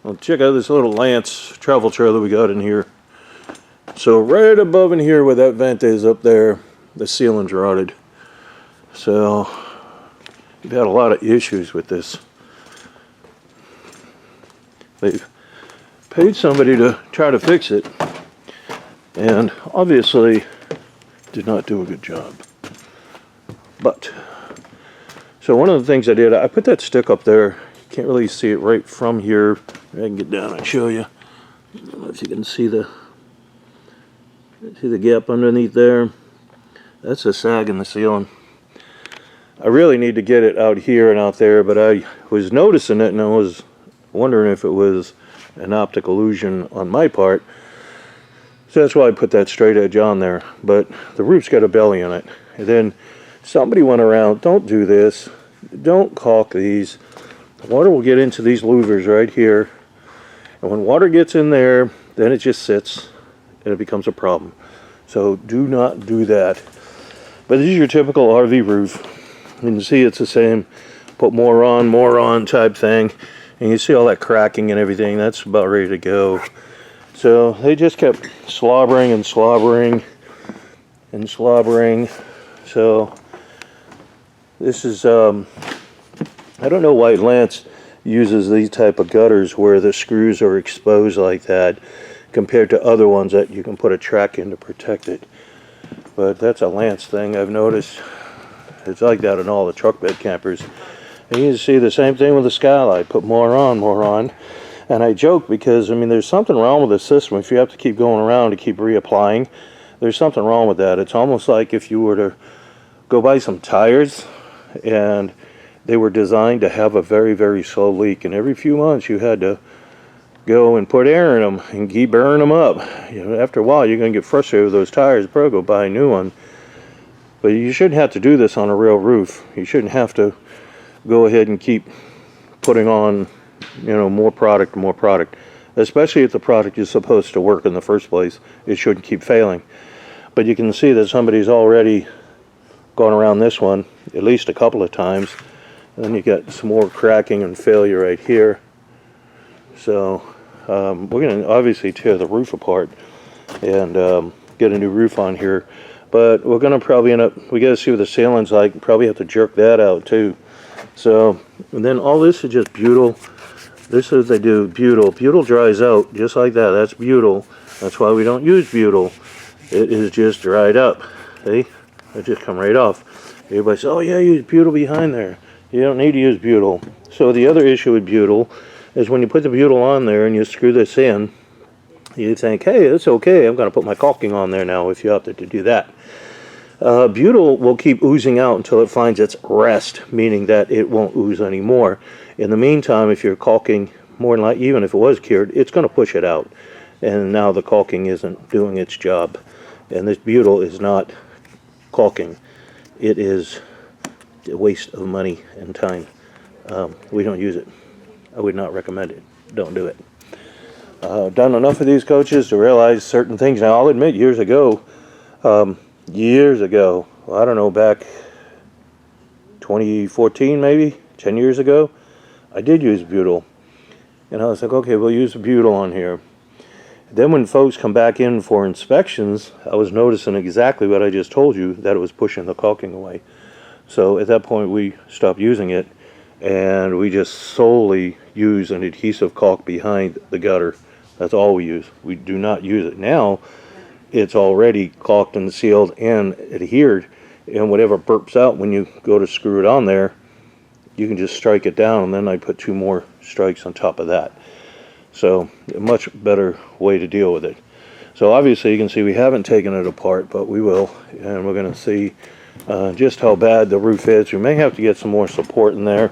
Well, check out this little Lance travel trailer we got in here. So right above in here where that vent is up there, the ceiling's rotted. So we've had a lot of issues with this. They've paid somebody to try to fix it, and obviously did not do a good job. But so one of the things I did, I put that stick up there. You can't really see it right from here. I can get down and show you. I don't know if you can see the gap underneath there. That's a sag in the ceiling. I really need to get it out here and out there, but I was noticing it and I was wondering if it was an optic illusion on my part. So that's why I put that straight edge on there. But the roof's got a belly in it. And then somebody went around, don't do this. Don't caulk these. Water will get into these louvers right here. And when water gets in there, then it just sits and it becomes a problem. So do not do that. But this is your typical RV roof. You can see it's the same, put more on type thing. And you see all that cracking and everything. That's about ready to go. So they just kept slobbering and slobbering and slobbering. So this is, I don't know why Lance uses these type of gutters where the screws are exposed like that compared to other ones that you can put a track in to protect it. But that's a Lance thing I've noticed. It's like that in all the truck bed campers. And you can see the same thing with the skylight. Put more on. And I joke because, I mean, there's something wrong with the system. If you have to keep going around to keep reapplying, there's something wrong with that. It's almost like if you were to go buy some tires and they were designed to have a very, very slow leak. And every few months you had to go and put air in them and keep burning them up. You know, after a while you're going to get frustrated with those tires. Probably go buy a new one. But you shouldn't have to do this on a real roof. You shouldn't have to go ahead and keep putting on, you know, more product. Especially if the product is supposed to work in the first place. It shouldn't keep failing. But you can see that somebody's already gone around this one at least a couple of times. And then you got some more cracking and failure right here. So we're going to obviously tear the roof apart and get a new roof on here. But we're going to probably end up, we got to see what the ceiling's like. Probably have to jerk that out too. So, and then all this is just butyl. This is they do butyl. Butyl dries out just like that. That's butyl. That's why we don't use butyl. It is just dried up. See? It just come right off. Everybody says, oh yeah, use butyl behind there. You don't need to use butyl. So the other issue with butyl is when you put the butyl on there and you screw this in, you think, hey, it's okay. I'm going to put my caulking on there now if you opted to do that. Butyl will keep oozing out until it finds its rest, meaning that it won't ooze anymore. In the meantime, if you're caulking, more than likely, even if it was cured, it's going to push it out. And now the caulking isn't doing its job. And this butyl is not caulking. It is a waste of money and time. We don't use it. I would not recommend it. Don't do it. I've done enough of these coaches to realize certain things. Now, I'll admit, years ago, well, I don't know, back 2014 maybe, 10 years ago, I did use butyl. And I was like, okay, we'll use the butyl on here. Then when folks come back in for inspections, I was noticing exactly what I just told you, that it was pushing the caulking away. So at that point we stopped using it, and we just solely use an adhesive caulk behind the gutter. That's all we use. We do not use it. Now it's already caulked and sealed and adhered, and whatever burps out when you go to screw it on there, you can just strike it down, and then I put 2 more strikes on top of that. So a much better way to deal with it. So obviously you can see we haven't taken it apart, but we will, and we're going to see just how bad the roof is. We may have to get some more support in there.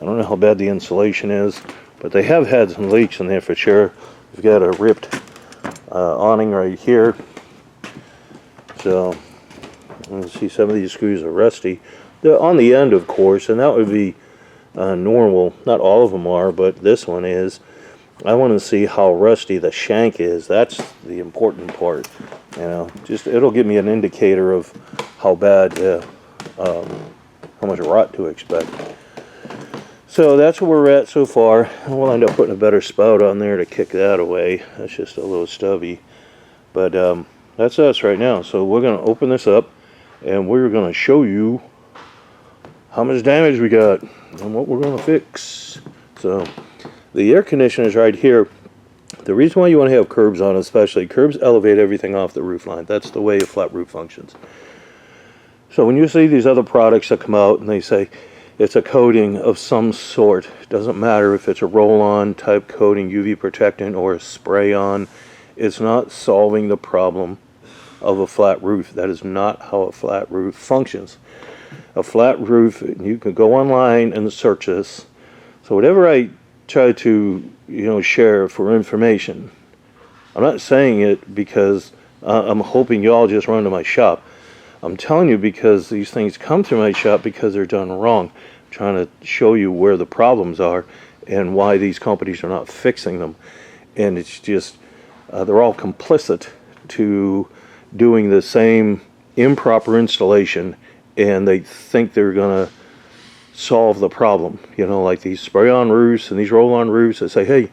I don't know how bad the insulation is, but they have had some leaks in there for sure. We've got a ripped awning right here. So you can see some of these screws are rusty. They're on the end, of course, and that would be normal. Not all of them are, but this one is. I want to see how rusty the shank is. That's the important part. You know, just it'll give me an indicator of how bad, how much rot to expect. So that's where we're at so far. We'll end up putting a better spout on there to kick that away. That's just a little stubby. But that's us right now. So we're going to open this up and we're going to show you how much damage we got and what we're going to fix. So the air conditioner is right here. The reason why you want to have curbs on, especially, curbs elevate everything off the roof line. That's the way a flat roof functions. So when you see these other products that come out and they say it's a coating of some sort, it doesn't matter if it's a roll-on type coating, UV protectant, or a spray-on, it's not solving the problem of a flat roof. That is not how a flat roof functions. A flat roof, you can go online and search this. So whatever I try to share for information, I'm not saying it because I'm hoping you all just run to my shop. I'm telling you because these things come to my shop because they're done wrong. I'm trying to show you where the problems are and why these companies are not fixing them. And it's just they're all complicit to doing the same improper installation, and they think they're gonna solve the problem. Like these spray-on roofs and these roll-on roofs that say, hey,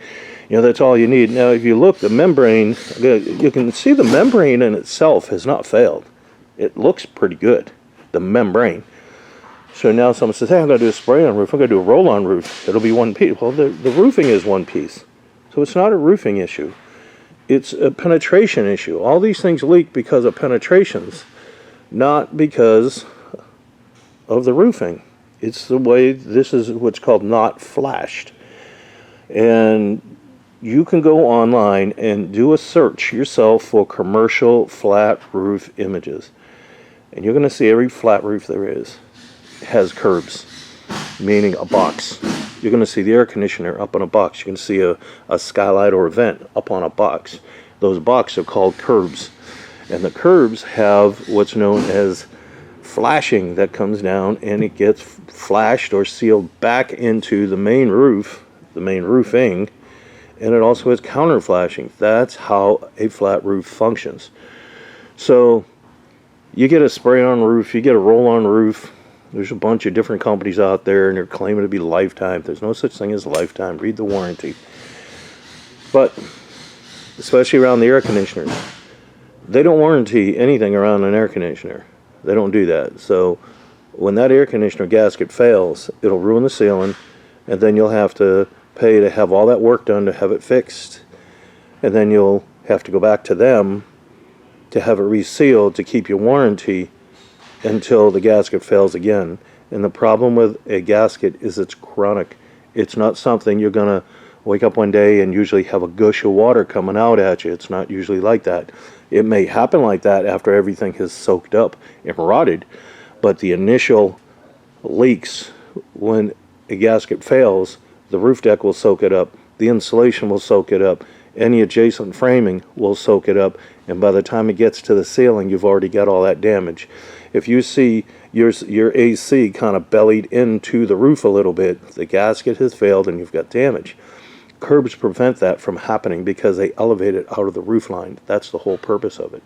that's all you need. Now, if you look, the membrane, you can see the membrane in itself has not failed. It looks pretty good, the membrane. So now someone says, hey, I'm going to do a spray-on roof, I'm going to do a roll-on roof, it'll be one piece. Well, the roofing is one piece. So it's not a roofing issue. It's a penetration issue. All these things leak because of penetrations, not because of the roofing. It's the way, this is what's called not flashed. And you can go online and do a search yourself for commercial flat roof images. And you're going to see every flat roof there is has curbs, meaning a box. You're going to see the air conditioner up on a box. You can see a skylight or a vent up on a box. Those boxes are called curbs. And the curbs have what's known as flashing that comes down, and it gets flashed or sealed back into the main roof, the main roofing, and it also has counter flashing. That's how a flat roof functions. So you get a spray-on roof, you get a roll-on roof. There's a bunch of different companies out there, and they're claiming to be lifetime. There's no such thing as lifetime. Read the warranty. But especially around the air conditioners, they don't warranty anything around an air conditioner. They don't do that. So when that air conditioner gasket fails, it'll ruin the ceiling, and then you'll have to pay to have all that work done to have it fixed, and then you'll have to go back to them to have it resealed to keep your warranty until the gasket fails again. And the problem with a gasket is it's chronic. It's not something you're gonna wake up one day and usually have a gush of water coming out at you. It's not usually like that. It may happen like that after everything has soaked up and rotted, but the initial leaks, when a gasket fails, the roof deck will soak it up, the insulation will soak it up, any adjacent framing will soak it up, and by the time it gets to the ceiling, you've already got all that damage. If you see your AC kind of bellied into the roof a little bit, the gasket has failed and you've got damage. Curbs prevent that from happening because they elevate it out of the roof line. That's the whole purpose of it.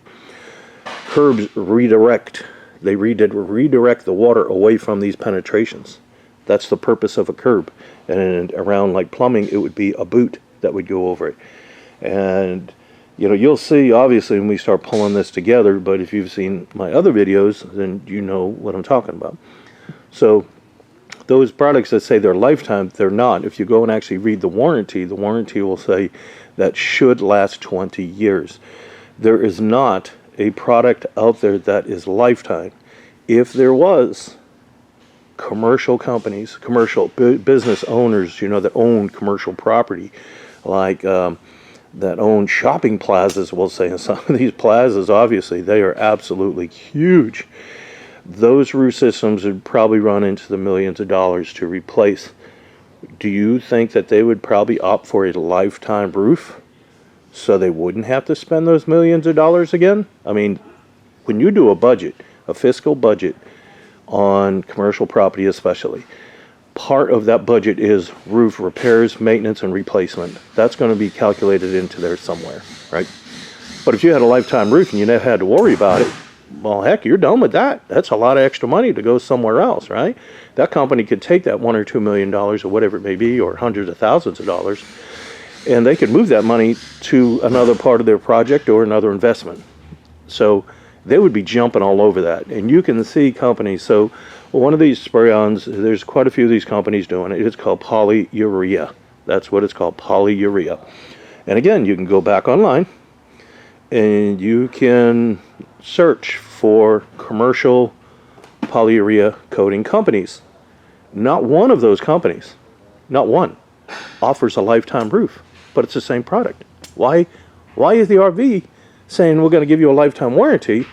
Curbs redirect. They redirect the water away from these penetrations. That's the purpose of a curb. And around like plumbing, it would be a boot that would go over it. And you'll see obviously when we start pulling this together, but if you've seen my other videos, then you know what I'm talking about. So those products that say they're lifetime, they're not. If you go and actually read the warranty will say that should last 20 years. There is not a product out there that is lifetime. If there was, commercial companies, commercial business owners, that own commercial property, like that own shopping plazas, we'll say, and some of these plazas, obviously, they are absolutely huge. Those roof systems would probably run into the millions of dollars to replace. Do you think that they would probably opt for a lifetime roof so they wouldn't have to spend those millions of dollars again? I mean, when you do a budget, a fiscal budget on commercial property especially, part of that budget is roof repairs, maintenance, and replacement. That's going to be calculated into there somewhere, right? But if you had a lifetime roof and you never had to worry about it, well, heck, you're done with that. That's a lot of extra money to go somewhere else, right? That company could take that $1 or $2 million or whatever it may be, or hundreds of thousands of dollars, and they could move that money to another part of their project or another investment. So they would be jumping all over that. And you can see companies, so one of these spray-ons, there's quite a few of these companies doing it. It's called polyurea. That's what it's called, polyurea. And again, you can go back online and you can search for commercial polyurea coating companies. Not one of those companies, not one, offers a lifetime roof, but it's the same product. Why is the RV saying we're going to give you a lifetime warranty,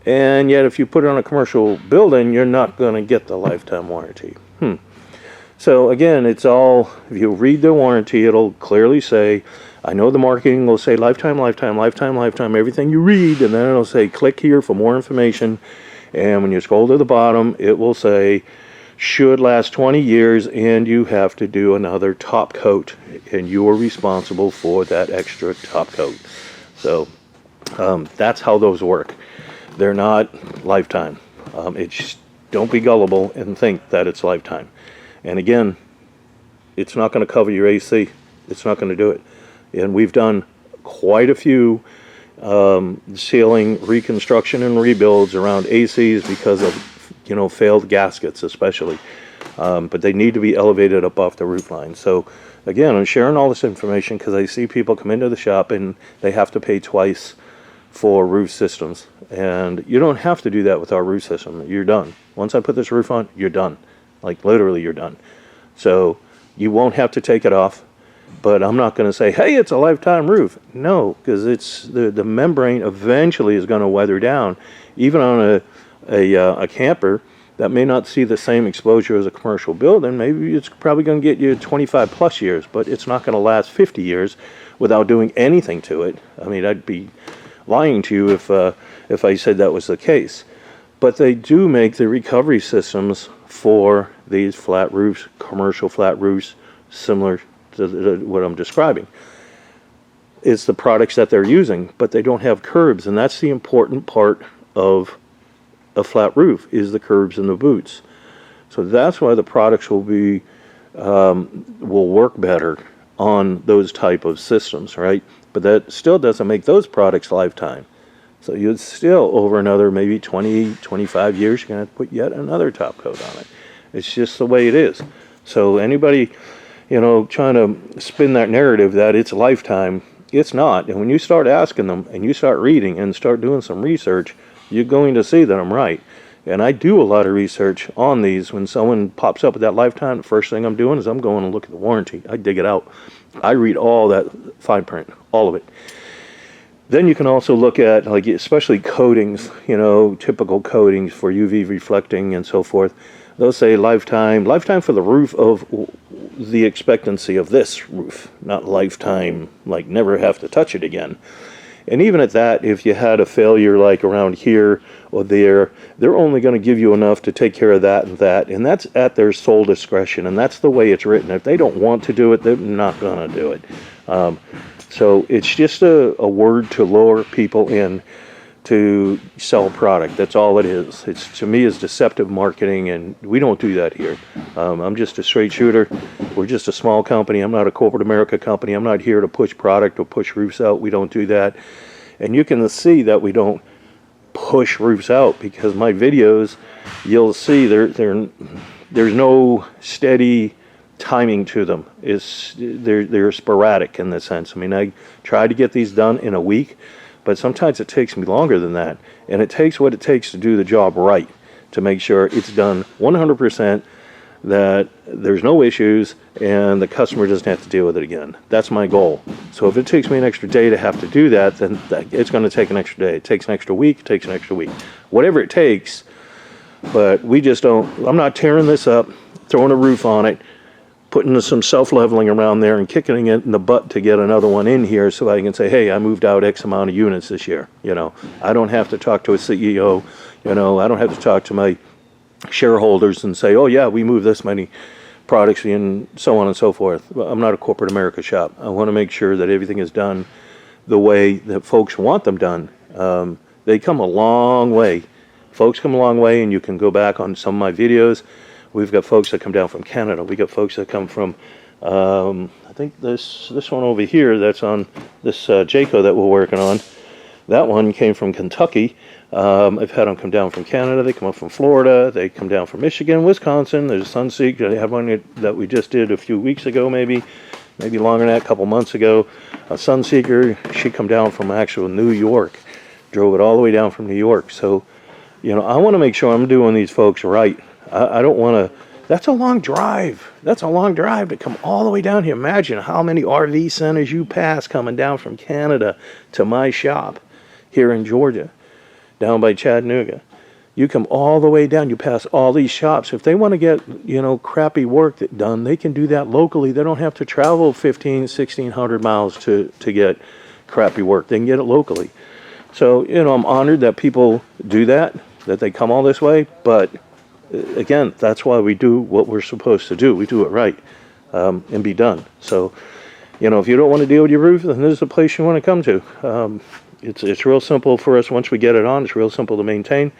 and yet if you put it on a commercial building, you're not going to get the lifetime warranty? So again, it's all, if you read the warranty, it'll clearly say, I know the marketing will say lifetime, lifetime, lifetime, lifetime, everything you read, and then it'll say click here for more information. And when you scroll to the bottom, it will say should last 20 years and you have to do another top coat, and you are responsible for that extra top coat. So that's how those work. They're not lifetime. It's, don't be gullible and think that it's lifetime. And again, it's not going to cover your AC. It's not going to do it. And we've done quite a few ceiling reconstruction and rebuilds around ACs because of, failed gaskets especially. But they need to be elevated up off the roof line. So again, I'm sharing all this information because I see people come into the shop and they have to pay twice for roof systems. And you don't have to do that with our roof system. You're done. Once I put this roof on, you're done. Like literally you're done. So you won't have to take it off. But I'm not going to say, hey, it's a lifetime roof. No, because it's the membrane eventually is going to weather down. Even on a camper that may not see the same exposure as a commercial building, maybe it's probably going to get you 25 plus years, but it's not going to last 50 years without doing anything to it. I mean, I'd be lying to you if I said that was the case. But they do make the recovery systems for these flat roofs, commercial flat roofs, similar to what I'm describing. It's the products that they're using, but they don't have curbs, and that's the important part of a flat roof, is the curbs and the boots. So that's why the products will work better on those type of systems, right? But that still doesn't make those products lifetime. So you'd still, over another maybe 20, 25 years, you're going to have to put yet another top coat on it. It's just the way it is. So anybody, trying to spin that narrative that it's lifetime, it's not. And when you start asking them and you start reading and start doing some research, you're going to see that I'm right. And I do a lot of research on these. When someone pops up with that lifetime, the first thing I'm doing is I'm going to look at the warranty. I dig it out. I read all that fine print, all of it. Then you can also look at, like, especially coatings, typical coatings for UV reflecting and so forth. They'll say lifetime for the roof of the expectancy of this roof, not lifetime, like never have to touch it again. And even at that, if you had a failure like around here or there, they're only going to give you enough to take care of that, and that's at their sole discretion, and that's the way it's written. If they don't want to do it, they're not going to do it. So it's just a word to lure people in to sell a product. That's all it is. It's, to me, is deceptive marketing, and we don't do that here. I'm just a straight shooter. We're just a small company. I'm not a corporate America company. I'm not here to push product or push roofs out. We don't do that. And you can see that we don't push roofs out, because my videos, you'll see there's no steady timing to them. They're sporadic in the sense. I mean, I try to get these done in a week, but sometimes it takes me longer than that. And it takes what it takes to do the job right, to make sure it's done 100%, that there's no issues, and the customer doesn't have to deal with it again. That's my goal. So if it takes me an extra day to have to do that, then it's going to take an extra day. It takes an extra week, it takes an extra week. Whatever it takes, but we just don't, I'm not tearing this up, throwing a roof on it, putting some self-leveling around there and kicking it in the butt to get another one in here so I can say, hey, I moved out X amount of units this year. I don't have to talk to a CEO. I don't have to talk to my shareholders and say, oh yeah, we moved this many products and so on and so forth. I'm not a corporate America shop. I want to make sure that everything is done the way that folks want them done. they come a long way. Folks come a long way, and you can go back on some of my videos. We've got folks that come down from Canada. We got folks that come from, I think this one over here that's on this Jayco that we're working on. That one came from Kentucky. I've had them come down from Canada. They come up from Florida. They come down from Michigan, Wisconsin. There's Sunseek. They have one that we just did a few weeks ago, maybe longer than that, a couple months ago. A Sunseeker, she come down from actual New York. Drove it all the way down from New York. So, you know, I want to make sure I'm doing these folks right. I don't want to. That's a long drive. That's a long drive to come all the way down here. Imagine how many RV centers you pass coming down from Canada to my shop here in Georgia, down by Chattanooga. You come all the way down, you pass all these shops. If they want to get, you know, crappy work done, they can do that locally. They don't have to travel 1,600 miles to get crappy work. They can get it locally. So, you know, I'm honored that people do that they come all this way. But, again, that's why we do what we're supposed to do. We do it right and be done. So, you know, if you don't want to deal with your roof, then this is the place you want to come to. It's real simple for us. Once we get it on, it's real simple to maintain.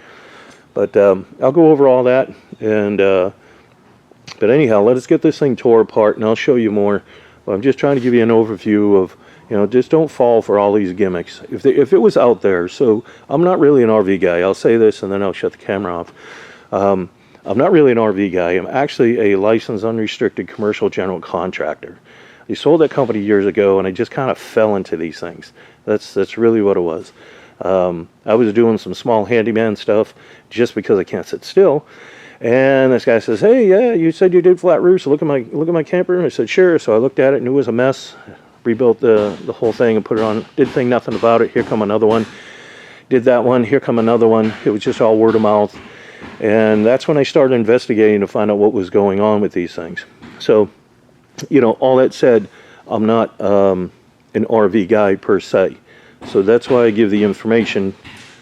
But I'll go over all that. And but anyhow, let us get this thing tore apart, and I'll show you more. But I'm just trying to give you an overview of, you know, just don't fall for all these gimmicks. If it was out there, so I'm not really an RV guy. I'll say this, and then I'll shut the camera off. I'm not really an RV guy. I'm actually a licensed, unrestricted commercial general contractor. I sold that company years ago, and I just kind of fell into these things. That's really what it was. I was doing some small handyman stuff just because I can't sit still. And this guy says, "Hey, yeah, you said you did flat roofs. So look at my camper." And I said, "Sure." So I looked at it, knew it was a mess. Rebuilt the whole thing and put it on. Didn't think nothing about it. Here come another one. Did that one. Here come another one. It was just all word of mouth. And that's when I started investigating to find out what was going on with these things. So, you know, all that said, I'm not an RV guy per se. So that's why I give the information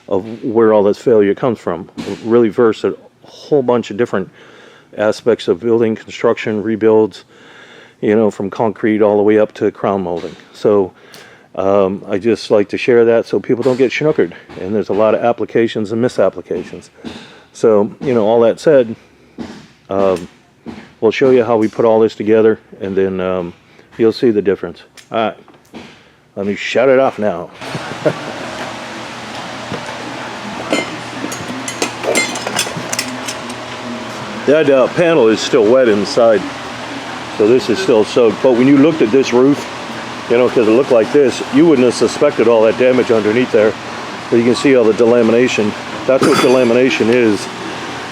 of where all this failure comes from. I'm really versed at a whole bunch of different aspects of building, construction, rebuilds, you know, from concrete all the way up to crown molding. So I just like to share that so people don't get snookered. And there's a lot of applications and misapplications. So, you know, all that said, we'll show you how we put all this together, and then you'll see the difference. All right, let me shut it off now. That panel is still wet inside, so this is still soaked. But when you looked at this roof, you know, because it looked like this, you wouldn't have suspected all that damage underneath there. But you can see all the delamination. That's what delamination is.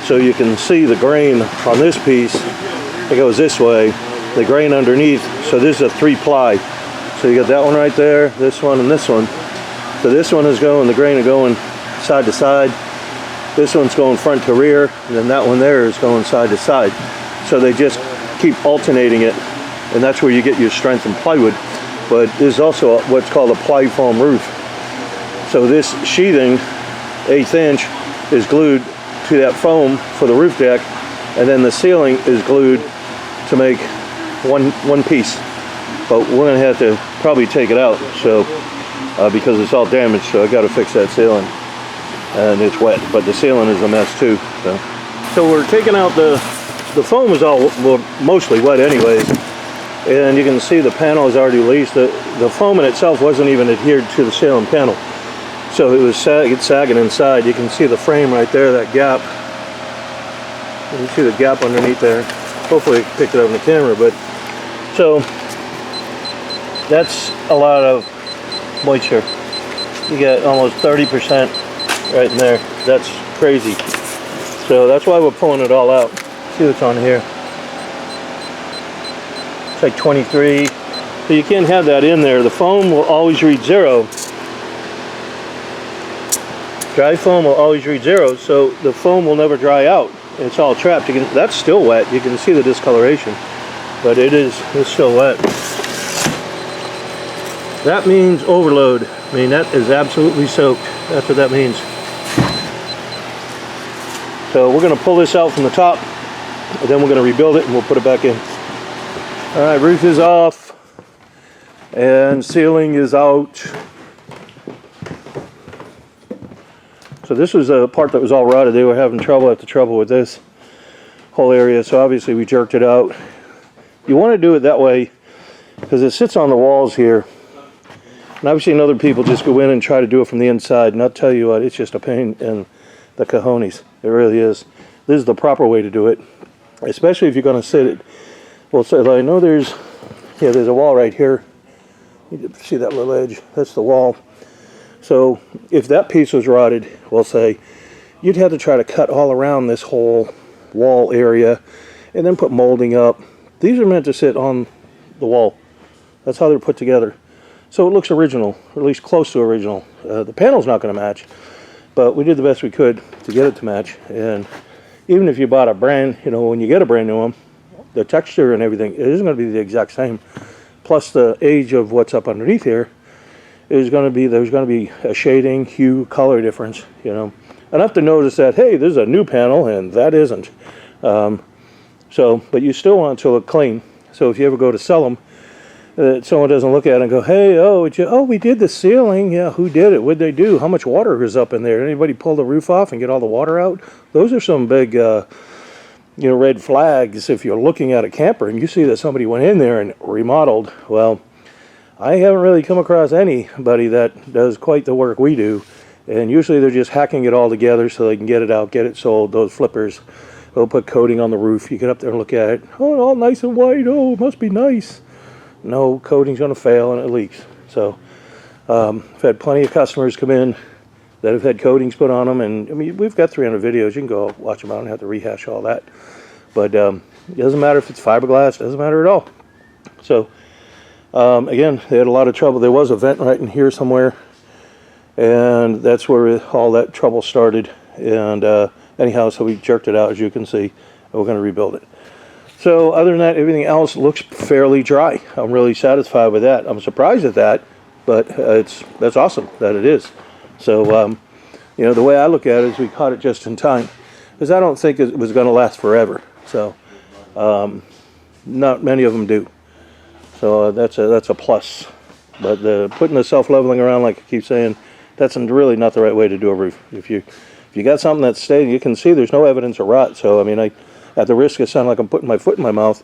So you can see the grain on this piece. It goes this way. The grain underneath. So this is a 3-ply. So you got that one right there, this one, and this one. So this one is going, the grain is going side to side. This one's going front to rear, and then that one there is going side to side. So they just keep alternating it, and that's where you get your strength in plywood. But there's also what's called a ply foam roof. So this sheathing, 1/8 inch, is glued to that foam for the roof deck, and then the ceiling is glued to make one piece. But we're going to have to probably take it out, so because it's all damaged. So I got to fix that ceiling, and it's wet, but the ceiling is a mess too. So we're taking out the foam is all, well, mostly wet anyways, and you can see the panel is already released. The foam in itself wasn't even adhered to the ceiling panel. So it was sagging inside. You can see the frame right there, that gap. You can see the gap underneath there. Hopefully I picked it up in the camera, but so that's a lot of moisture. You get almost 30% right in there. That's crazy. So that's why we're pulling it all out. See what's on here. It's like 23. So you can't have that in there. The foam will always read 0. Dry foam will always read 0, so the foam will never dry out. It's all trapped. That's still wet. You can see the discoloration, but it's still wet. That means overload. I mean, that is absolutely soaked. That's what that means. So we're going to pull this out from the top, and then we're going to rebuild it, and we'll put it back in. All right, roof is off, and ceiling is out. So this was a part that was all rotted. They were having trouble with this whole area, so obviously we jerked it out. You want to do it that way because it sits on the walls here. And I've seen other people just go in and try to do it from the inside, and I'll tell you what, it's just a pain in the cojones. It really is. This is the proper way to do it, especially if you're going to sit it. Well, so I know there's a wall right here. You can see that little edge? That's the wall. So if that piece was rotted, we'll say, you'd have to try to cut all around this whole wall area and then put molding up. These are meant to sit on the wall. That's how they're put together. So it looks original, or at least close to original. The panel's not going to match, but we did the best we could to get it to match. And even if you bought a brand, you know, when you get a brand new one, the texture and everything, it isn't going to be the exact same. Plus the age of what's up underneath here is going to be, there's going to be a shading, hue, color difference, you know. Enough to notice that, hey, this is a new panel and that isn't. But you still want it to look clean. So if you ever go to sell them, someone doesn't look at it and go, hey, we did the ceiling. Yeah, who did it? What'd they do? How much water was up in there? Anybody pull the roof off and get all the water out? Those are some big, red flags if you're looking at a camper and you see that somebody went in there and remodeled. Well, I haven't really come across anybody that does quite the work we do. And usually they're just hacking it all together so they can get it out, get it sold. Those flippers, they'll put coating on the roof. You get up there and look at it. Oh, all nice and white. Oh, it must be nice. No, coating's going to fail and it leaks. So I've had plenty of customers come in that have had coatings put on them. And I mean, we've got 300 videos. You can go watch them. I don't have to rehash all that. But it doesn't matter if it's fiberglass. It doesn't matter at all. So again, they had a lot of trouble. There was a vent right in here somewhere. And that's where all that trouble started. And anyhow, so we jerked it out, as you can see. And we're going to rebuild it. So other than that, everything else looks fairly dry. I'm really satisfied with that. I'm surprised at that, but that's awesome that it is. So, the way I look at it is we caught it just in time, because I don't think it was going to last forever. So, not many of them do. So that's a plus. But putting the self-leveling around, like I keep saying, that's really not the right way to do a roof. If you got something that's staying, you can see there's no evidence of rot. So, I mean, at the risk of sounding like I'm putting my foot in my mouth,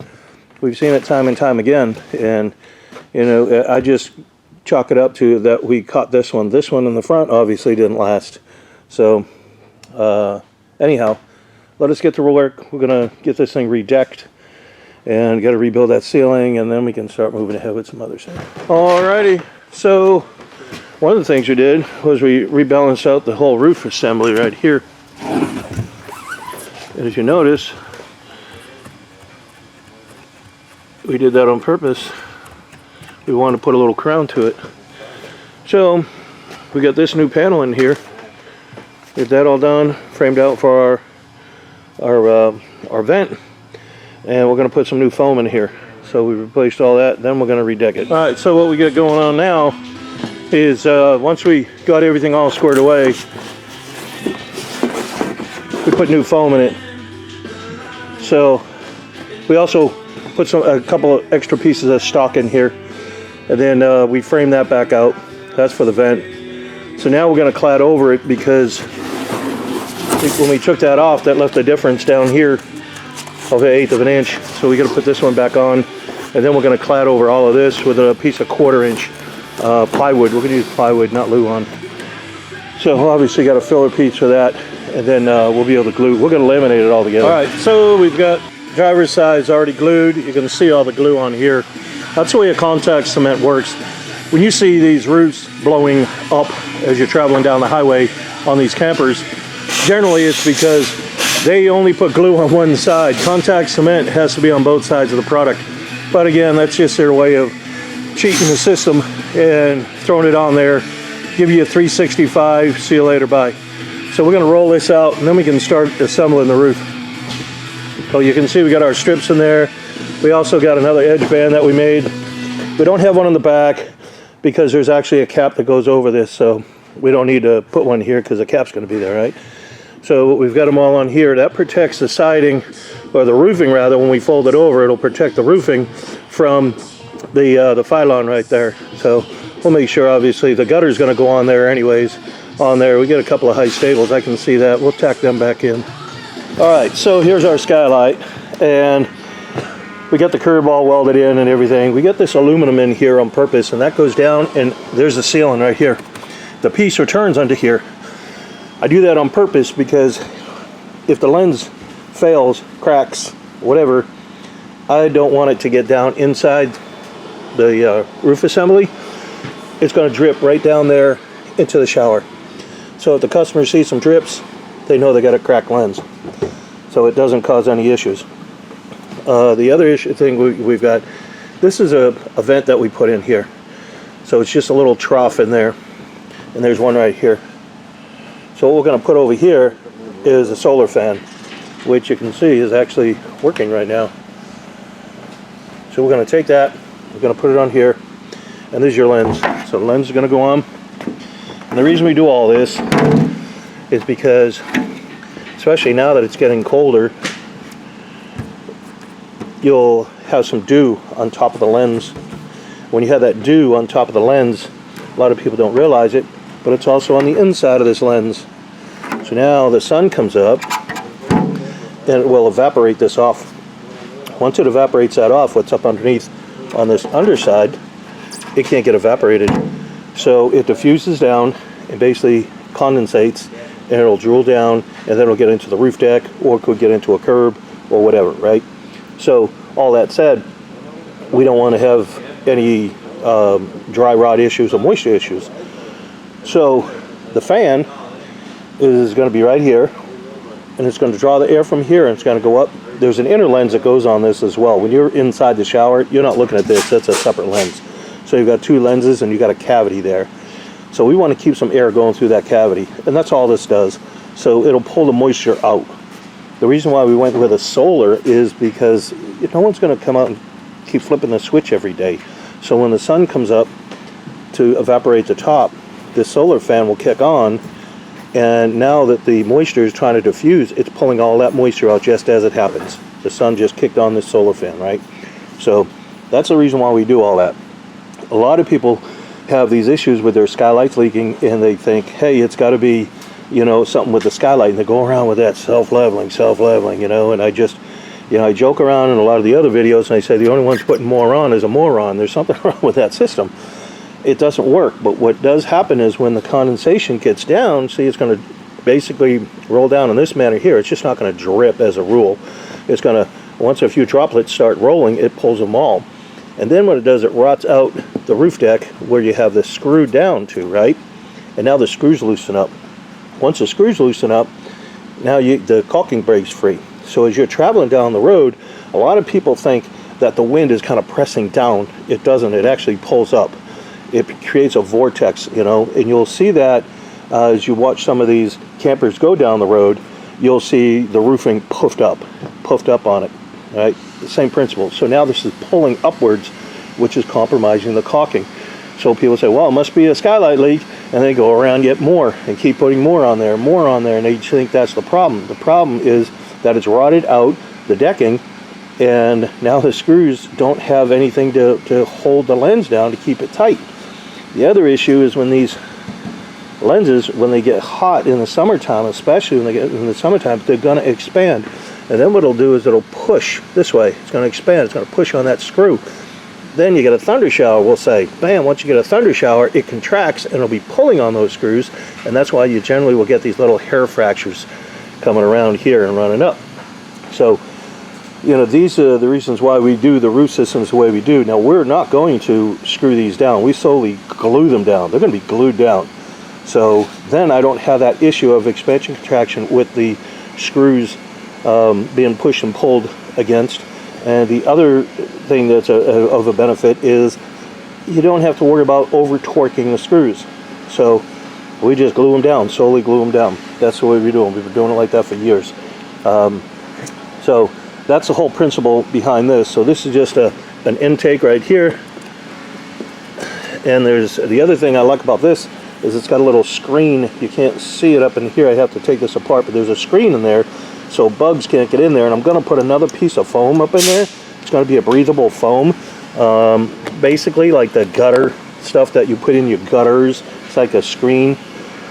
we've seen it time and time again. And, I just chalk it up to that we caught this one. This one in the front obviously didn't last. So, anyhow, let us get to work. We're going to get this thing redecked and got to rebuild that ceiling, and then we can start moving ahead with some other stuff. Alrighty, so one of the things we did was we rebalanced out the whole roof assembly right here. And as you notice, we did that on purpose. We wanted to put a little crown to it. So we got this new panel in here. Get that all done, framed out for our vent, and we're going to put some new foam in here. So we replaced all that. Then we're going to redeck it. All right. So what we got going on now is once we got everything all squared away, we put new foam in it. So we also put a couple of extra pieces of stock in here, and then we frame that back out. That's for the vent. So now we're going to clad over it, because when we took that off, that left a difference down here of 1/8 of an inch. So we got to put this one back on, and then we're going to clad over all of this with a piece of 1/4 inch plywood. We're going to use plywood, not Luan. So obviously got a filler piece for that, and then we'll be able to glue. We're going to laminate it all together. All right, so we've got driver's sides already glued. You can see all the glue on here. That's the way a contact cement works. When you see these roofs blowing up as you're traveling down the highway on these campers, generally it's because they only put glue on one side. Contact cement has to be on both sides of the product. But again, that's just their way of cheating the system and throwing it on there, give you a 365, see you later, bye. So we're going to roll this out, and then we can start assembling the roof. So you can see we got our strips in there. We also got another edge band that we made. We don't have one on the back because there's actually a cap that goes over this, so we don't need to put one here because the cap's going to be there, right? So we've got them all on here. That protects the siding, or the roofing rather. When we fold it over, it'll protect the roofing from the phylon right there. So we'll make sure, obviously, the gutter's going to go on there anyways. on there. We get a couple of high stables, I can see that. We'll tack them back in. Alright, so here's our skylight, and we got the curb all welded in and everything. We got this aluminum in here on purpose, and that goes down, and there's the ceiling right here. The piece returns under here. I do that on purpose because if the lens fails, cracks, whatever, I don't want it to get down inside the roof assembly. It's going to drip right down there into the shower. So if the customer sees some drips, they know they got a cracked lens. So it doesn't cause any issues. The other thing we've got, this is a vent that we put in here. So it's just a little trough in there. And there's one right here. So what we're going to put over here is a solar fan, which you can see is actually working right now. So we're going to take that, we're going to put it on here, and this is your lens. So the lens is going to go on. And the reason we do all this is because, especially now that it's getting colder, you'll have some dew on top of the lens. When you have that dew on top of the lens, a lot of people don't realize it, but it's also on the inside of this lens. So now the sun comes up and it will evaporate this off. Once it evaporates that off, what's up underneath on this underside, it can't get evaporated. So it diffuses down and basically condensates, and it'll drool down, and then it'll get into the roof deck, or it could get into a curb or whatever, right? So all that said, we don't want to have any dry rot issues or moisture issues. So the fan is going to be right here, and it's going to draw the air from here, and it's going to go up. There's an inner lens that goes on this as well. When you're inside the shower, you're not looking at this. That's a separate lens. So you've got two lenses, and you've got a cavity there. So we want to keep some air going through that cavity, and that's all this does. So it'll pull the moisture out. The reason why we went with a solar is because no one's going to come out and keep flipping the switch every day. So when the sun comes up to evaporate the top, this solar fan will kick on, and now that the moisture is trying to diffuse, it's pulling all that moisture out just as it happens. The sun just kicked on this solar fan, right? So that's the reason why we do all that. A lot of people have these issues with their skylights leaking, and they think, hey, it's got to be, you know, something with the skylight, and they go around with that self-leveling, you know, and I just, you know, I joke around in a lot of the other videos, and I say the only one's putting more on is a moron. There's something wrong with that system. It doesn't work. But what does happen is when the condensation gets down, see, it's going to basically roll down in this manner here. It's just not going to drip as a rule. It's going to, once a few droplets start rolling, it pulls them all. And then what it does, it rots out the roof deck where you have this screwed down to, right? And now the screws loosen up. Once the screws loosen up, now the caulking breaks free. So as you're traveling down the road, a lot of people think that the wind is kind of pressing down. It doesn't. It actually pulls up. It creates a vortex, you know, and you'll see that as you watch some of these campers go down the road. You'll see the roofing puffed up on it, right? The same principle. So now this is pulling upwards, which is compromising the caulking. So people say, well, it must be a skylight leak, and they go around yet more and keep putting more on there, and they think that's the problem. The problem is that it's rotted out the decking, and now the screws don't have anything to hold the lens down to keep it tight. The other issue is when these lenses, when they get hot in the summertime, especially when they get in the summertime, they're going to expand. And then what it'll do is it'll push this way. It's going to expand. It's going to push on that screw. Then you get a thunder shower, we'll say. Bam, once you get a thunder shower, it contracts and it'll be pulling on those screws. And that's why you generally will get these little hair fractures coming around here and running up. So, you know, these are the reasons why we do the roof systems the way we do. Now, we're not going to screw these down. We solely glue them down. They're going to be glued down. So then I don't have that issue of expansion contraction with the screws being pushed and pulled against. And the other thing that's of a benefit is you don't have to worry about over torquing the screws. So we just glue them down, solely glue them down. That's the way we do them. We've been doing it like that for years. So that's the whole principle behind this. So this is just an intake right here. And there's the other thing I like about this is it's got a little screen. You can't see it up in here. I have to take this apart, but there's a screen in there so bugs can't get in there. And I'm going to put another piece of foam up in there. It's going to be a breathable foam. Basically like the gutter stuff that you put in your gutters. It's like a screen.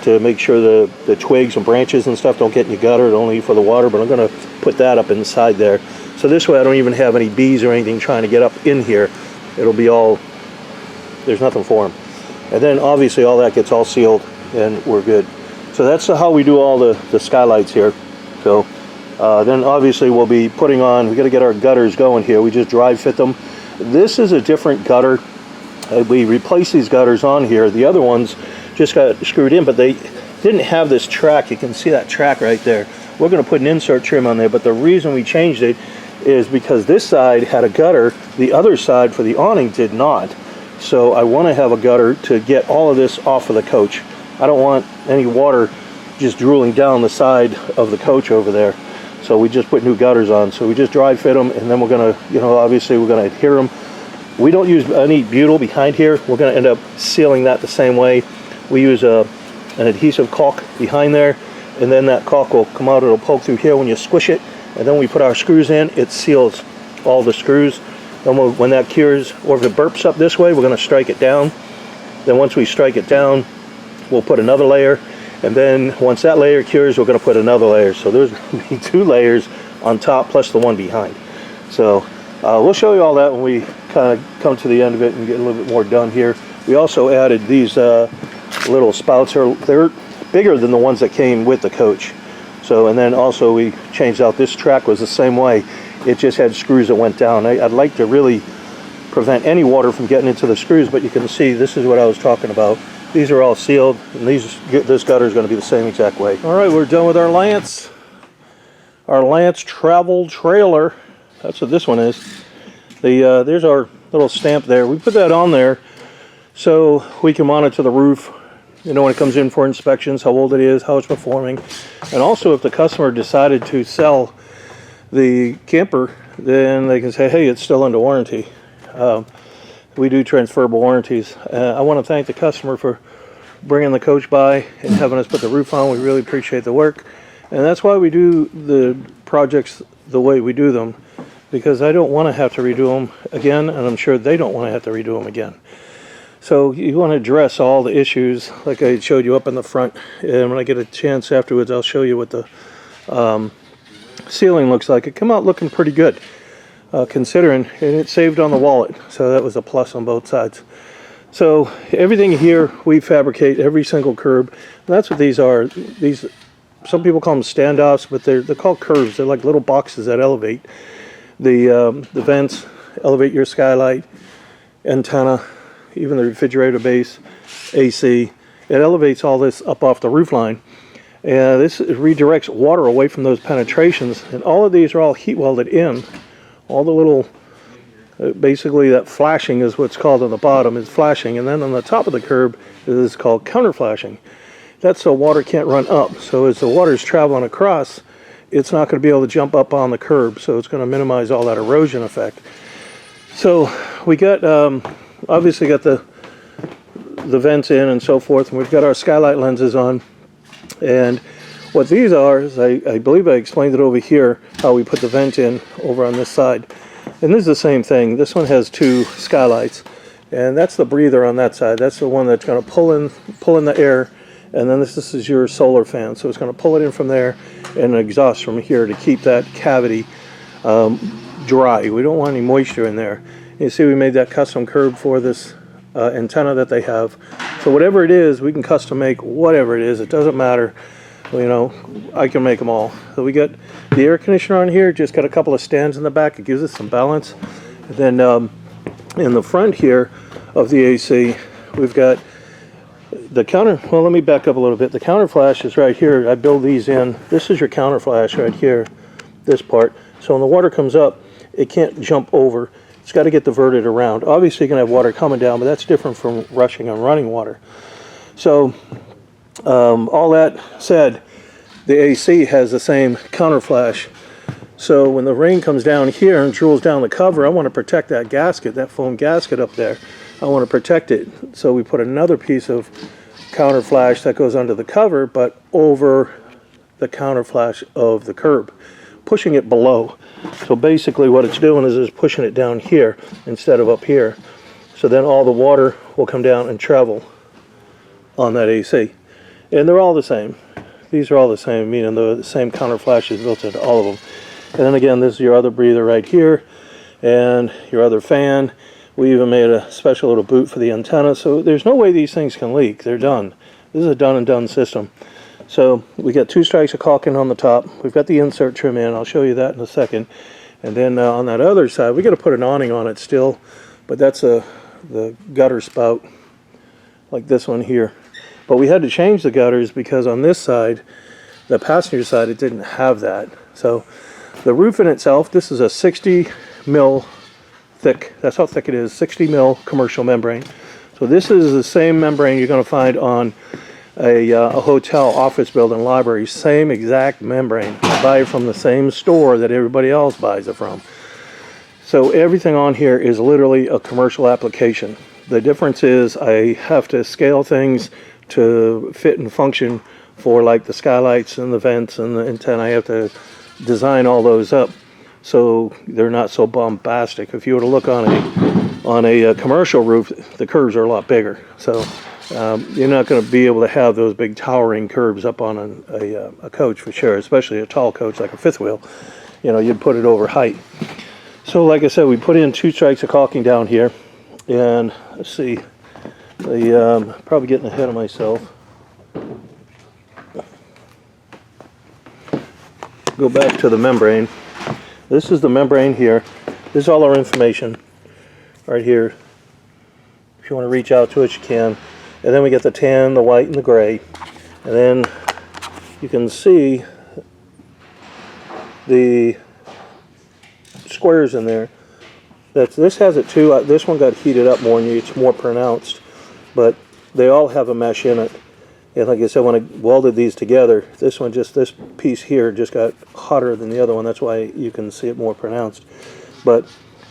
to make sure the twigs and branches and stuff don't get in your gutter. It'll only for the water, but I'm going to put that up inside there. So this way I don't even have any bees or anything trying to get up in here. It'll be all, there's nothing for them. And then obviously all that gets all sealed and we're good. So that's how we do all the skylights here. So then obviously we'll be putting on, we got to get our gutters going here. We just dry fit them. This is a different gutter. We replaced these gutters on here. The other ones just got screwed in, but they didn't have this track. You can see that track right there. We're going to put an insert trim on there, but the reason we changed it is because this side had a gutter, the other side for the awning did not. So I want to have a gutter to get all of this off of the coach. I don't want any water just drooling down the side of the coach over there. So we just put new gutters on. So we just dry fit them, and then we're going to, you know, obviously we're going to adhere them. We don't use any butyl behind here. We're going to end up sealing that the same way. We use an adhesive caulk behind there, and then that caulk will come out. It'll poke through here when you squish it, and then we put our screws in. It seals all the screws. Then when that cures, or if it burps up this way, we're going to strike it down. Then once we strike it down, we'll put another layer, and then once that layer cures, we're going to put another layer. So there's going to be 2 layers on top plus the one behind. So we'll show you all that when we kind of come to the end of it and get a little bit more done here. We also added these little spouts. They're bigger than the ones that came with the coach. So, and then also we changed out, this track was the same way. It just had screws that went down. I'd like to really prevent any water from getting into the screws, but you can see this is what I was talking about. These are all sealed, and this gutter is going to be the same exact way. All right, we're done with our Lance. Our Lance travel trailer. That's what this one is. There's our little stamp there. We put that on there so we can monitor the roof, you know, when it comes in for inspections, how old it is, how it's performing. And also if the customer decided to sell the camper, then they can say, hey, it's still under warranty. We do transferable warranties. I want to thank the customer for bringing the coach by and having us put the roof on. We really appreciate the work. And that's why we do the projects the way we do them, because I don't want to have to redo them again, and I'm sure they don't want to have to redo them again. So you want to address all the issues like I showed you up in the front, and when I get a chance afterwards I'll show you what the ceiling looks like. It came out looking pretty good, considering, and it saved on the wallet, so that was a plus on both sides. So everything here we fabricate, every single curb, and that's what these are. These, some people call them standoffs, but they're called curves. They're like little boxes that elevate. The vents elevate your skylight, antenna, even the refrigerator base, AC. It elevates all this up off the roof line. And this redirects water away from those penetrations. And all of these are all heat welded in. All the little, basically that flashing is what's called on the bottom, is flashing. And then on the top of the curb is called counter flashing. That's so water can't run up. So as the water is traveling across, it's not going to be able to jump up on the curb. So it's going to minimize all that erosion effect. So we got, obviously got the vents in and so forth. And we've got our skylight lenses on. And what these are is, I believe I explained it over here, how we put the vent in over on this side. And this is the same thing. This one has 2 skylights. And that's the breather on that side. That's the one that's going to pull in the air. And then this is your solar fan. So it's going to pull it in from there and exhaust from here to keep that cavity dry. We don't want any moisture in there. You see we made that custom curb for this antenna that they have. So whatever it is, we can custom make whatever it is. It doesn't matter. You know, I can make them all. So we got the air conditioner on here. Just got a couple of stands in the back. It gives us some balance. And then in the front here of the AC, we've got the counter. Well, let me back up a little bit. The counter flash is right here. I build these in. This is your counter flash right here, this part. So when the water comes up, it can't jump over. It's got to get diverted around. Obviously, you can have water coming down, but that's different from rushing and running water. So all that said, the AC has the same counter flash. So when the rain comes down here and drools down the cover, I want to protect that gasket, that foam gasket up there. I want to protect it. So we put another piece of counter flash that goes under the cover, but over the counter flash of the curb, pushing it below. So basically what it's doing is pushing it down here instead of up here. So then all the water will come down and travel on that AC. And they're all the same. These are all the same, meaning the same counter flash is built into all of them. And then again, this is your other breather right here, and your other fan. We even made a special little boot for the antenna, so there's no way these things can leak. They're done. This is a done and done system. So we got 2 strikes of caulking on the top. We've got the insert trim in. I'll show you that in a second. And then on that other side, we got to put an awning on it still, but that's the gutter spout, like this one here. But we had to change the gutters because on this side, the passenger side, it didn't have that. So the roof in itself, this is a 60 mil thick. That's how thick it is. 60 mil commercial membrane. So this is the same membrane you're going to find on a hotel, office building, library. Same exact membrane. I buy it from the same store that everybody else buys it from. So everything on here is literally a commercial application. The difference is I have to scale things to fit and function for like the skylights and the vents and the antenna. I have to design all those up so they're not so bombastic. If you were to look on a commercial roof, the curves are a lot bigger. So you're not going to be able to have those big towering curves up on a coach for sure, especially a tall coach like a fifth wheel. You know, you'd put it over height. So like I said, we put in 2 strikes of caulking down here, and let's see, probably getting ahead of myself. Go back to the membrane. This is the membrane here. This is all our information right here. If you want to reach out to it, you can. And then we get the tan, the white, and the gray. And then you can see the squares in there. This has it too. This one got heated up more and it's more pronounced. But they all have a mesh in it. And like I said, when I welded these together, this piece here just got hotter than the other one. That's why you can see it more pronounced. But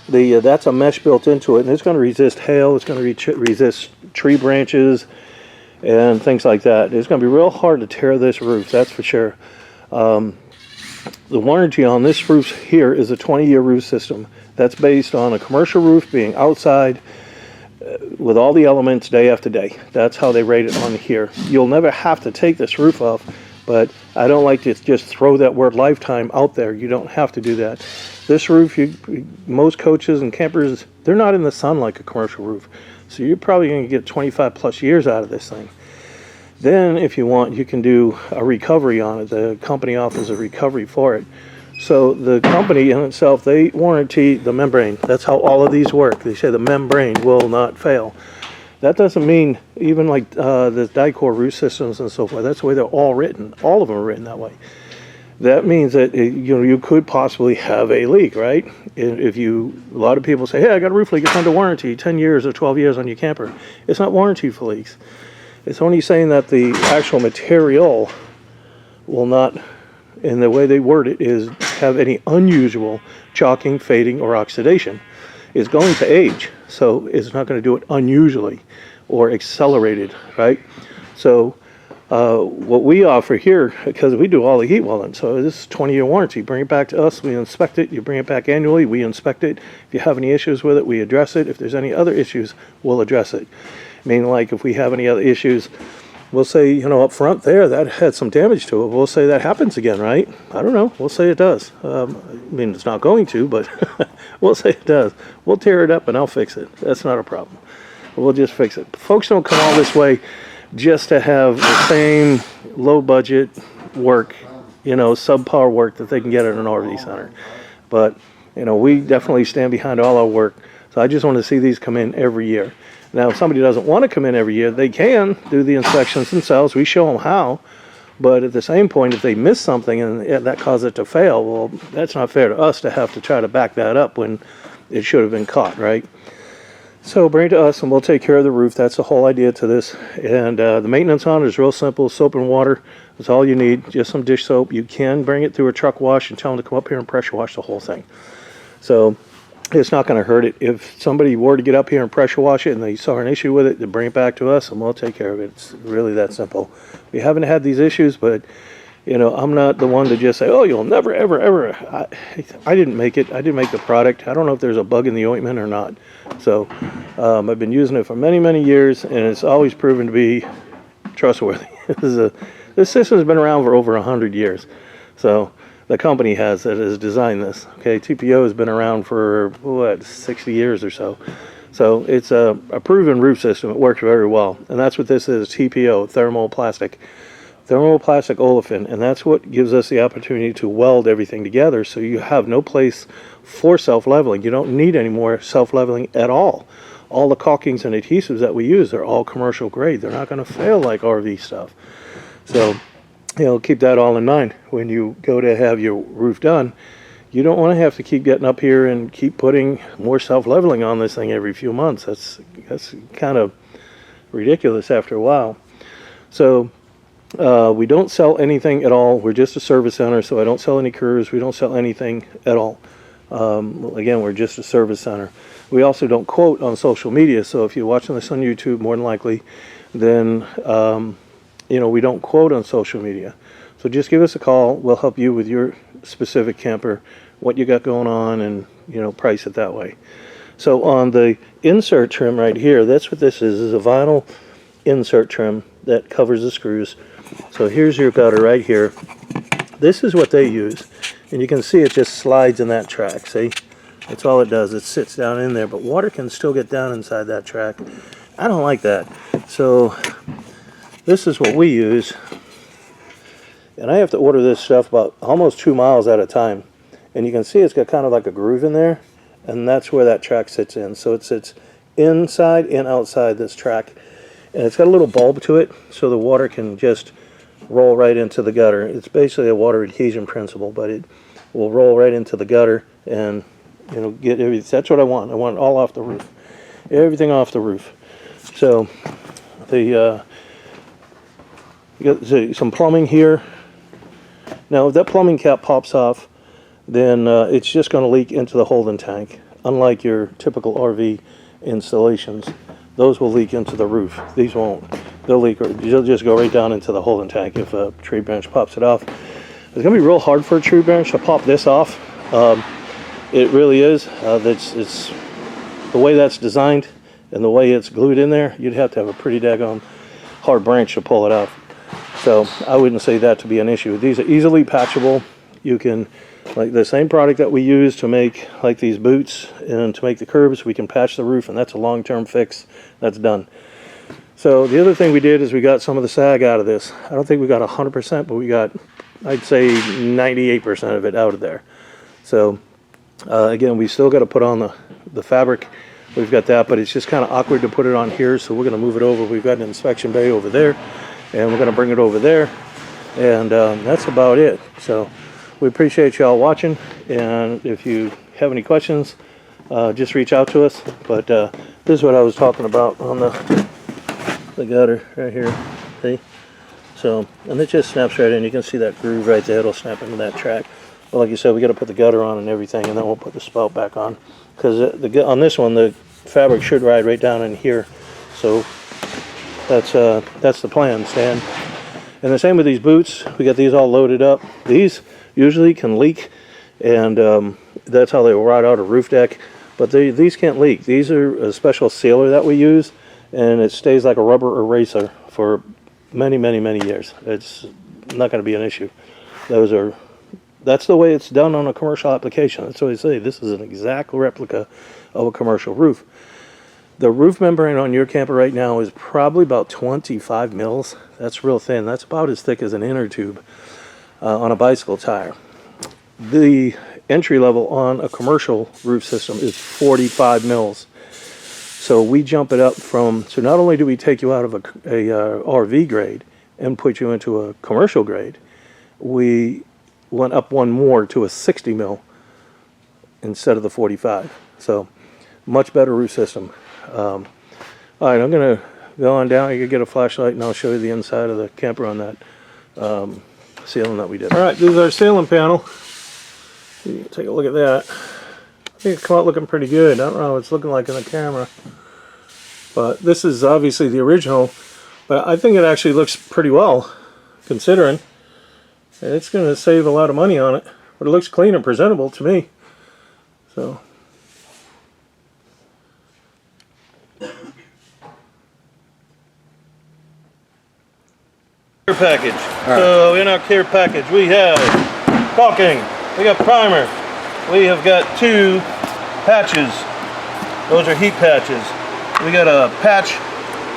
that's a mesh built into it, and it's going to resist hail. It's going to resist tree branches and things like that. It's going to be real hard to tear this roof, that's for sure. The warranty on this roof here is a 20-year roof system. That's based on a commercial roof being outside with all the elements day after day. That's how they rate it on here. You'll never have to take this roof off, but I don't like to just throw that word lifetime out there. You don't have to do that. This roof, most coaches and campers, they're not in the sun like a commercial roof. So you're probably going to get 25 plus years out of this thing. Then if you want, you can do a recovery on it. The company offers a recovery for it. So the company in itself, they warranty the membrane. That's how all of these work. They say the membrane will not fail. That doesn't mean, even like the die-core roof systems and so forth, that's the way they're all written. All of them are written that way. That means that you could possibly have a leak, right? A lot of people say, hey, I got a roof leak, it's under warranty, 10 years or 12 years on your camper. It's not warranty for leaks. It's only saying that the actual material will not, and the way they word it is, have any unusual chalking, fading, or oxidation. It's going to age, so it's not going to do it unusually or accelerated, right? So what we offer here, because we do all the heat welding, so this is 20-year warranty. Bring it back to us, we inspect it. You bring it back annually, we inspect it. If you have any issues with it, we address it. If there's any other issues, we'll address it. I mean, like if we have any other issues, we'll say, up front there, that had some damage to it. We'll say that happens again, right? I don't know. We'll say it does. I mean, it's not going to, but we'll say it does. We'll tear it up and I'll fix it. That's not a problem. We'll just fix it. Folks don't come all this way just to have the same low budget work, subpar work that they can get at an RV center. But, we definitely stand behind all our work. So I just want to see these come in every year. Now, if somebody doesn't want to come in every year, they can do the inspections themselves. We show them how. But at the same point, if they miss something and that causes it to fail, well, that's not fair to us to have to try to back that up when it should have been caught, right? So bring it to us and we'll take care of the roof. That's the whole idea to this. And the maintenance on it is real simple. Soap and water. That's all you need. Just some dish soap. You can bring it through a truck wash and tell them to come up here and pressure wash the whole thing. So it's not going to hurt it. If somebody were to get up here and pressure wash it and they saw an issue with it, then bring it back to us and we'll take care of it. It's really that simple. We haven't had these issues, but I'm not the one to just say, oh, you'll never, ever, ever. I didn't make it. I didn't make the product. I don't know if there's a bug in the ointment or not. So I've been using it for many, many years, and it's always proven to be trustworthy. This system has been around for over 100 years. So the company has designed this. Okay, TPO has been around for what, 60 years or so. So it's a proven roof system. It works very well, and that's what this is: TPO, thermoplastic olefin, and that's what gives us the opportunity to weld everything together. So you have no place for self-leveling. You don't need any more self-leveling at all. All the caulkings and adhesives that we use are all commercial grade. They're not going to fail like RV stuff. So, you know, keep that all in mind when you go to have your roof done. You don't want to have to keep getting up here and keep putting more self-leveling on this thing every few months. That's kind of ridiculous after a while. So we don't sell anything at all. We're just a service center, so I don't sell any curves. We don't sell anything at all. Again, we're just a service center. We also don't quote on social media, so if you're watching this on YouTube, more than likely, then you know, we don't quote on social media. So just give us a call. We'll help you with your specific camper, what you got going on, and, you know, price it that way. So on the insert trim right here, that's what this is a vinyl insert trim that covers the screws. So here's your gutter right here. This is what they use, and you can see it just slides in that track. See, that's all it does. It sits down in there, but water can still get down inside that track. I don't like that. So this is what we use, and I have to order this stuff about almost 2 miles at a time. And you can see it's got kind of like a groove in there, and that's where that track sits in. So it sits inside and outside this track, and it's got a little bulb to it so the water can just roll right into the gutter. It's basically a water adhesion principle, but it will roll right into the gutter and, you know, get everything. That's what I want. I want it all off the roof, everything off the roof. So you got some plumbing here. Now if that plumbing cap pops off, then it's just going to leak into the holding tank. Unlike your typical RV installations, those will leak into the roof. These won't. They'll leak, or they'll just go right down into the holding tank if a tree branch pops it off. It's going to be real hard for a tree branch to pop this off. It really is. It's the way that's designed and the way it's glued in there. You'd have to have a pretty daggone hard branch to pull it off. So I wouldn't say that to be an issue. These are easily patchable. You can, like the same product that we use to make like these boots and to make the curbs, we can patch the roof, and that's a long-term fix. That's done. So the other thing we did is we got some of the sag out of this. I don't think we got 100%, but we got, I'd say 98% of it out of there. So again, we still got to put on the fabric. We've got that, but it's just kind of awkward to put it on here, so we're going to move it over. We've got an inspection bay over there, and we're going to bring it over there, and that's about it. So we appreciate y'all watching, and if you have any questions, just reach out to us. But this is what I was talking about on the gutter right here. See? So, and it just snaps right in. You can see that groove right there. It'll snap into that track. But like you said, we got to put the gutter on and everything, and then we'll put the spout back on. Because on this one, the fabric should ride right down in here. So that's the plan, Stan. And the same with these boots. We got these all loaded up. These usually can leak, and that's how they will ride out a roof deck. But these can't leak. These are a special sealer that we use, and it stays like a rubber eraser for many, many, many years. It's not going to be an issue. That's the way it's done on a commercial application. That's what I say. This is an exact replica of a commercial roof. The roof membrane on your camper right now is probably about 25 mils. That's real thin. That's about as thick as an inner tube on a bicycle tire. The entry level on a commercial roof system is 45 mils. So we jump it up from, so not only do we take you out of a RV grade and put you into a commercial grade, we went up one more to a 60 mil instead of the 45. So much better roof system. All right, I'm going to go on down. You can get a flashlight, and I'll show you the inside of the camper on that ceiling that we did. All right, this is our ceiling panel. You can take a look at that. I think it's come out looking pretty good. I don't know what it's looking like in the camera, but this is obviously the original, but I think it actually looks pretty well considering. It's going to save a lot of money on it, but it looks clean and presentable to me. So Care package. So in our care package we have caulking, we got primer, we have got 2 patches. Those are heat patches. We got a patch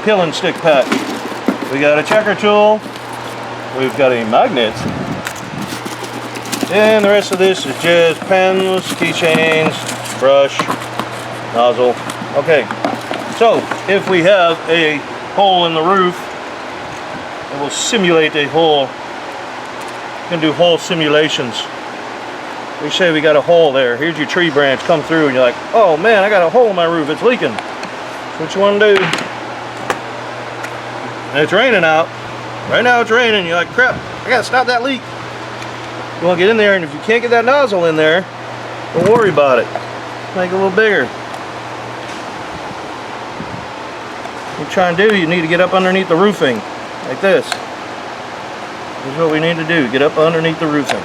peel and stick pack. We got a checker tool. We've got a magnet. And the rest of this is just pens, keychains, brush, nozzle. Okay, so if we have a hole in the roof, it will simulate a hole. You can do hole simulations. We say we got a hole there. Here's your tree branch come through and you're like, oh man, I got a hole in my roof, it's leaking. So what you want to do, and it's raining out. Right now it's raining, you're like, crap, I gotta stop that leak. You want to get in there, and if you can't get that nozzle in there, don't worry about it. Make it a little bigger. What you're trying to do, you need to get up underneath the roofing, like this. This is what we need to do, get up underneath the roofing.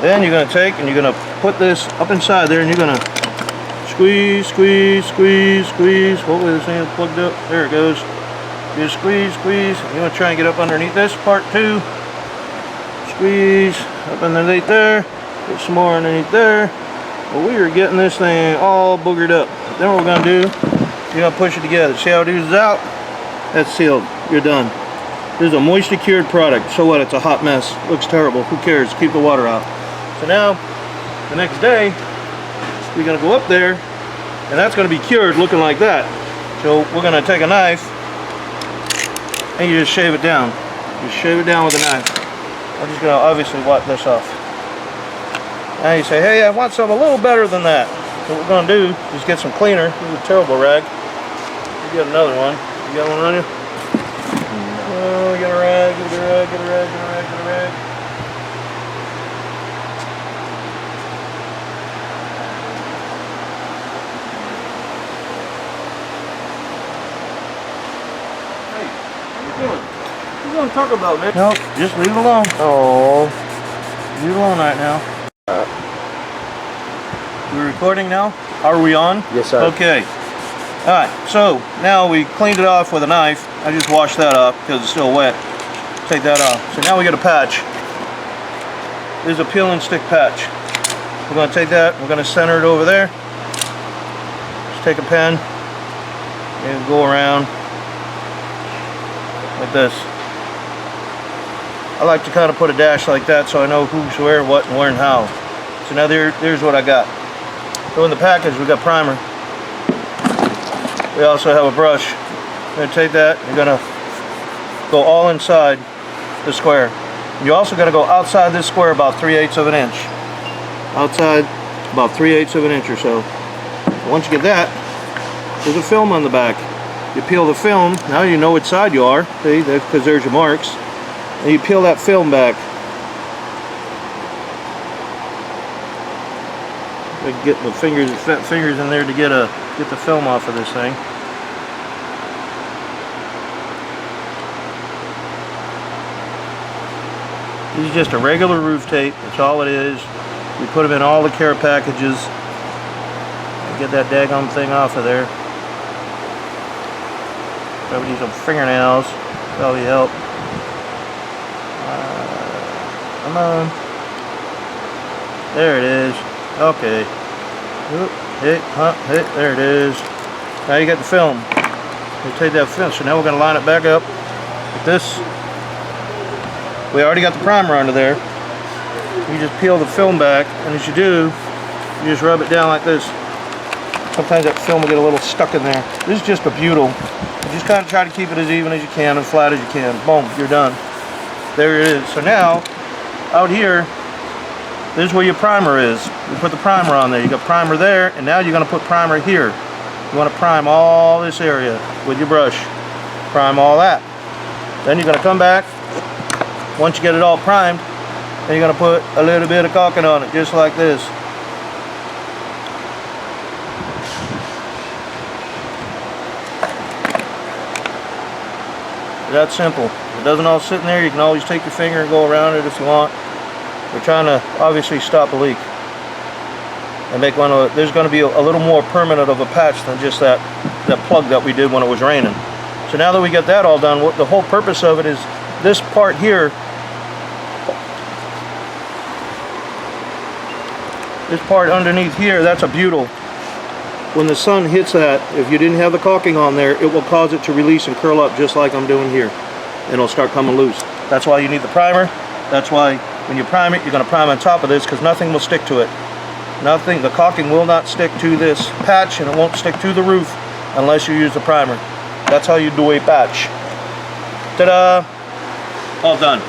Then you're going to take and you're going to put this up inside there, and you're going to squeeze, squeeze, squeeze, squeeze. Hopefully this thing is plugged up. There it goes. You squeeze, squeeze. You want to try and get up underneath this part too. Squeeze up underneath there. Get some more underneath there. Well, we are getting this thing all boogered up. Then what we're going to do, you're going to push it together. See how it oozes out? That's sealed. You're done. This is a moisture cured product. So what? It's a hot mess. Looks terrible. Who cares? Keep the water out. So now, the next day, we're going to go up there, and that's going to be cured looking like that. So we're going to take a knife, and you just shave it down. Just shave it down with a knife. I'm just going to obviously wipe this off. Now you say, hey, I want something a little better than that. So what we're going to do is get some cleaner. This is a terrible rag. You got another one. You got one on you? Oh, get a rag, get a rag, get a rag, get a rag, get a rag. Hey, what are you doing? What are you going to talk about, man? Nope, just leave it alone. Oh, leave it alone right now. We're recording now? Are we on? Yes, sir. Okay. Alright, so now we cleaned it off with a knife. I just washed that off because it's still wet. Take that off. So now we got a patch. This is a peel and stick patch. We're going to take that, we're going to center it over there. Just take a pen and go around like this. I like to kind of put a dash like that so I know who's where, what, and where, and how. So now there's what I got. So in the package we got primer. We also have a brush. You're going to take that, you're going to go all inside the square. You're also going to go outside this square about 3/8 of an inch. Outside about 3/8 of an inch or so. Once you get that, there's a film on the back. You peel the film, now you know which side you are, see, because there's your marks. And you peel that film back. Get the fingers in there to get the film off of this thing. This is just a regular roof tape. That's all it is. We put them in all the care packages. Get that daggone thing off of there. Probably need some fingernails. Probably help. Come on. There it is. Okay. There it is. Now you got the film. You take that film. So now we're going to line it back up with this. We already got the primer under there. You just peel the film back, and as you do, you just rub it down like this. Sometimes that film will get a little stuck in there. This is just a butyl. You just kind of try to keep it as even as you can and flat as you can. Boom, you're done. There it is. So now, out here, this is where your primer is. You put the primer on there. You got primer there, and now you're going to put primer here. You want to prime all this area with your brush. Prime all that. Then you're going to come back. Once you get it all primed, then you're going to put a little bit of caulking on it, just like this. That's simple. If it doesn't all sit in there, you can always take your finger and go around it if you want. We're trying to obviously stop a leak. and make one of, there's going to be a little more permanent of a patch than just that plug that we did when it was raining. So now that we get that all done, what the whole purpose of it is, this part here, this part underneath here, that's a butyl. When the sun hits that, if you didn't have the caulking on there, it will cause it to release and curl up just like I'm doing here. And it'll start coming loose. That's why you need the primer. That's why when you prime it, you're going to prime on top of this, because nothing will stick to it. Nothing, the caulking will not stick to this patch, and it won't stick to the roof unless you use the primer. That's how you do a patch. Ta-da! All done.